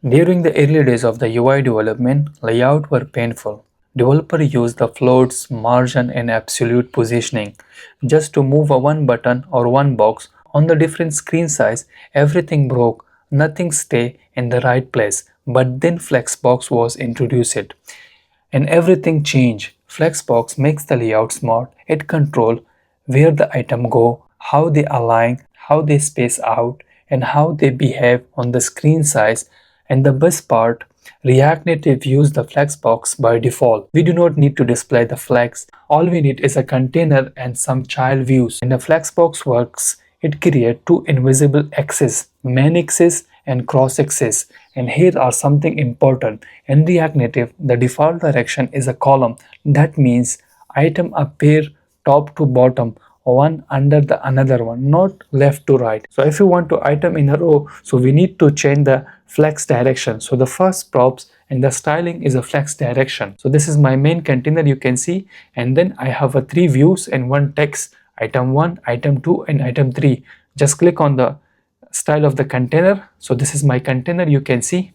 During the early days of the UI development, layouts were painful. Developers used the floats, margin, and absolute positioning just to move a one button or one box on the different screen size. Everything broke, nothing stayed in the right place. But then Flexbox was introduced and everything changed. Flexbox makes the layout smart. It controls where the item go, how they align, how they space out, and how they behave on the screen size. And the best part, React Native use the Flexbox by default. We do not need to display the flex. All we need is a container and some child views. When the Flexbox works, it creates two invisible axes, main axis and cross axis. And here are something important. In React Native, the default direction is a column. That means item appear top to bottom, one under the another one, not left to right. So if you want to item in a row, so we need to change the flex direction. So the first props and the styling is a flex direction. So this is my main container, you can see, and then I have a 3 views and 1 text, item 1, item 2 and item 3. Just click on the style of the container. So this is my container, you can see.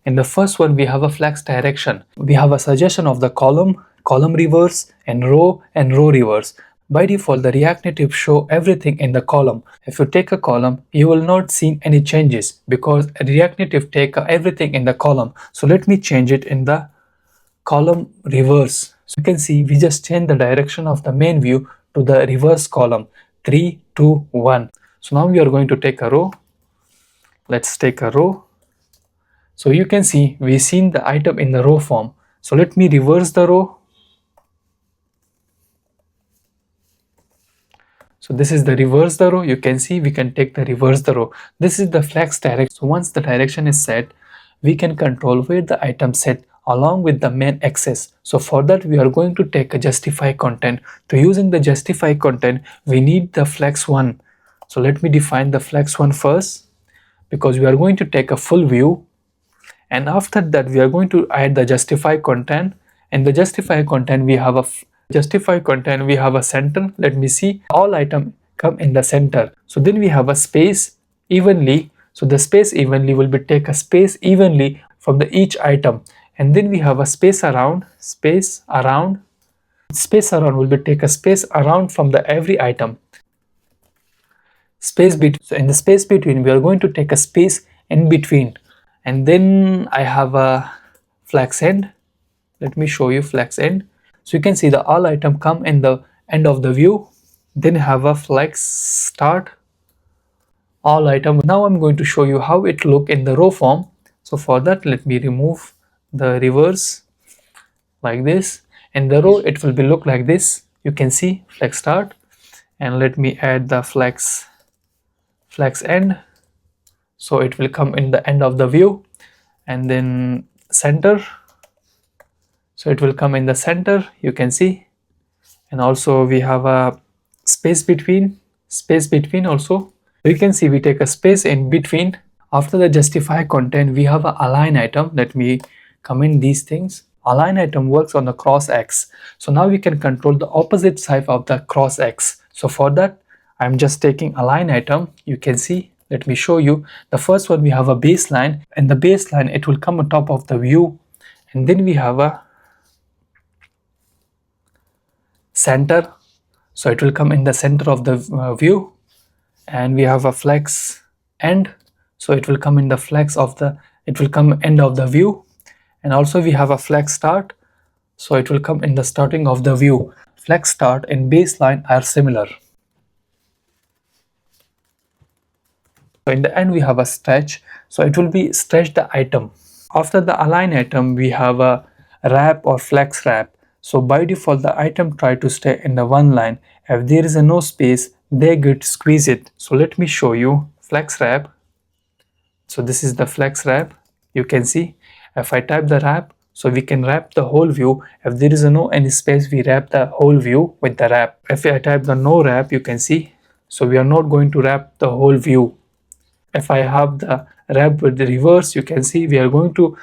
In the first one, we have a flex direction. We have a suggestion of the column reverse and row reverse. By default, the React Native show everything in the column. If you take a column, you will not see any changes because React Native take everything in the column. So let me change it in the column reverse. So you can see we just change the direction of the main view to the reverse column. 3, 2, 1. So now we are going to take a row. Let's take a row. So you can see we've seen the item in the row form. So let me reverse the row. So this is the reverse the row. You can see we can take the reverse the row. This is the flex direction. So once the direction is set, we can control where the item set along with the main axis. So for that we are going to take a justify content. To using the justify content, we need the flex one. So let me define the flex one first, because we are going to take a full view, and after that we are going to add the justify content. And the justify content we have a center. Let me see, all item come in the center. So then we have a space evenly. So the space evenly will be take a space evenly from the each item. And then we have a space around will be take a space around from the every item. Space between. So in the space between, we are going to take a space in between. And then I have a flex end. Let me show you flex end. So you can see the all item come in the end of the view. Then have a flex start all item. Now I'm going to show you how it look in the row form. So for that, let me remove the reverse like this. In the row, it will be look like this. You can see flex start, and let me add the flex end. So it will come in the end of the view, and then center. So it will come in the center, you can see. And also we have a space between also. So you can see we take a space in between. After the justify content, we have a align item. Let me come in these things. Align item works on the cross X. So now we can control the opposite side of the cross X. So for that, I'm just taking align item. You can see, let me show you. The first one, we have a baseline, and the baseline, it will come on top of the view. And then we have a center. So it will come in the center of the view. And we have a flex end. So it will come in the it will come end of the view. And also we have a flex start. So it will come in the starting of the view. Flex start and baseline are similar. So in the end we have a stretch. So it will be stretch the item. After the align item, we have a wrap or flex wrap. So by default, the item try to stay in the one line. If there is no space, they get squeezed. So let me show you flex wrap. So this is the flex wrap. You can see if I type the wrap, so we can wrap the whole view. If there is no any space, we wrap the whole view with the wrap. If I type the no wrap, you can see, so we are not going to wrap the whole view. If I have the wrap with the reverse, you can see we are going to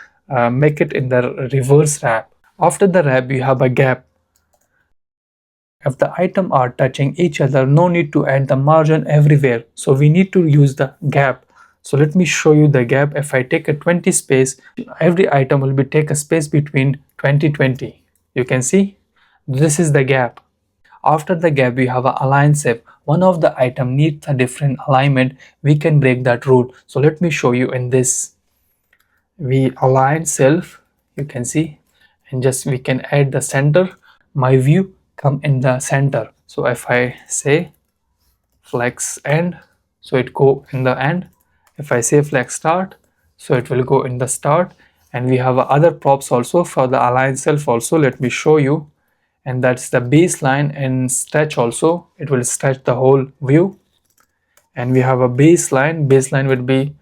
make it in the reverse wrap. After the wrap, we have a gap. If the items are touching each other, no need to add the margin everywhere. So we need to use the gap. So let me show you the gap. If I take a 20 space, every item will be take a space between 20. You can see this is the gap. After the gap, we have a alignSelf. One of the item needs a different alignment. We can break that rule. So let me show you in this. We alignSelf, you can see, and just we can add the center. My view come in the center. So if I say flex end, so it go in the end. If I say flex start, so it will go in the start. And we have other props also for the alignSelf also. Let me show you. And that's the baseline and stretch also. It will stretch the whole view. And we have a baseline would be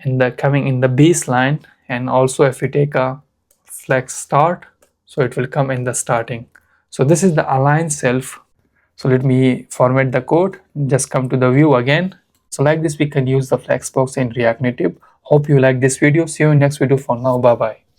in the coming in the baseline. And also if we take a flex start, so it will come in the starting. So this is the alignSelf. So let me format the code, just come to the view again. So like this we can use the Flexbox in React Native. Hope you like this video. See you in next video. For now, bye bye.